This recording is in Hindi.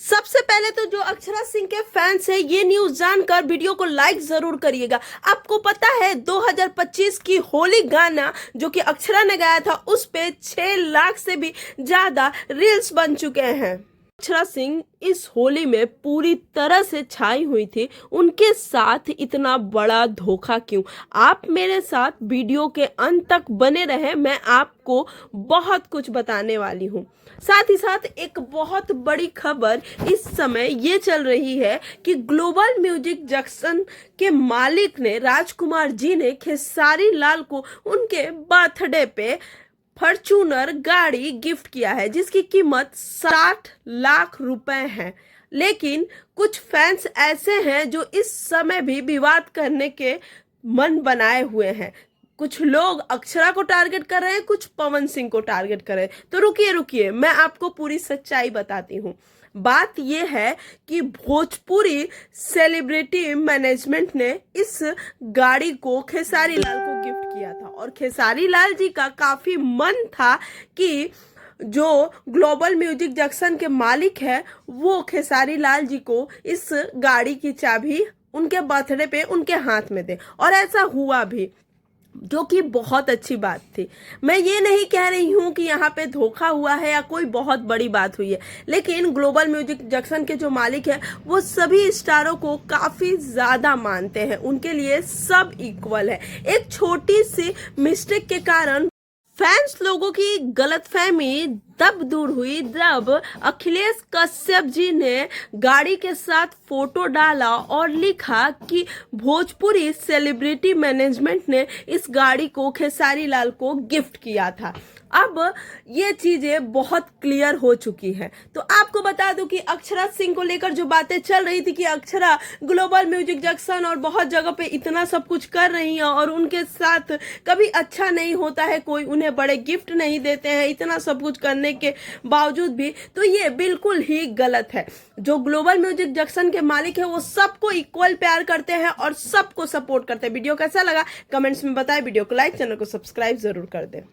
सबसे पहले तो जो अक्षरा सिंह के फैंस है ये न्यूज जानकर वीडियो को लाइक जरूर करिएगा। आपको पता है 2025 की होली गाना जो कि अक्षरा ने गाया था उस पे 6 लाख से भी ज्यादा रील्स बन चुके हैं। अक्षरा सिंह इस होली में पूरी तरह से छाई हुई थी। उनके साथ इतना बड़ा धोखा क्यों? आप मेरे साथ वीडियो के अंत तक बने रहे, मैं आपको बहुत कुछ बताने वाली हूँ। साथ ही साथ एक बहुत बड़ी खबर इस समय ये चल रही है कि ग्लोबल म्यूजिक जंक्शन के मालिक ने राजकुमार जी ने खेसारी लाल को उनके बर्थडे पे फॉर्च्यूनर गाड़ी गिफ्ट किया है जिसकी कीमत 60 लाख रुपए है। लेकिन कुछ फैंस ऐसे हैं जो इस समय भी विवाद करने के मन बनाए हुए हैं। कुछ लोग अक्षरा को टारगेट कर रहे हैं, कुछ पवन सिंह को टारगेट कर रहे हैं। तो रुकिए मैं आपको पूरी सच्चाई बताती हूँ। बात यह है कि भोजपुरी सेलिब्रिटी मैनेजमेंट ने इस गाड़ी को खेसारी लाल को गिफ्ट किया था और खेसारी लाल जी का काफी मन था कि जो ग्लोबल म्यूजिक जंक्शन के मालिक है वो खेसारी लाल जी को इस गाड़ी की चाबी उनके बर्थडे पे उनके हाथ में दे, और ऐसा हुआ भी, जो कि बहुत अच्छी बात थी। मैं ये नहीं कह रही हूँ कि यहाँ पे धोखा हुआ है या कोई बहुत बड़ी बात हुई है, लेकिन ग्लोबल म्यूजिक जंक्शन के जो मालिक है वो सभी स्टारों को काफी ज्यादा मानते हैं, उनके लिए सब इक्वल है। एक छोटी सी मिस्टेक के कारण फैंस लोगों की गलतफहमी तब दूर हुई जब अखिलेश कश्यप जी ने गाड़ी के साथ फोटो डाला और लिखा कि भोजपुरी सेलिब्रिटी मैनेजमेंट ने इस गाड़ी को खेसारी लाल को गिफ्ट किया था। अब ये चीजें बहुत क्लियर हो चुकी हैं। तो आपको बता दूं कि अक्षरा सिंह को लेकर जो बातें चल रही थी कि अक्षरा ग्लोबल म्यूजिक जंक्शन और बहुत जगह पे इतना सब कुछ कर रही हैं और उनके साथ कभी अच्छा नहीं होता है, कोई उन्हें बड़े गिफ्ट नहीं देते हैं, इतना सब कुछ करने के बावजूद भी, तो ये बिल्कुल ही गलत है। जो ग्लोबल म्यूजिक जंक्शन के मालिक है वो सबको इक्वल प्यार करते हैं और सबको सपोर्ट करते हैं। वीडियो कैसा लगा कमेंट्स में बताएं, वीडियो को लाइक, चैनल को सब्सक्राइब जरूर कर दें।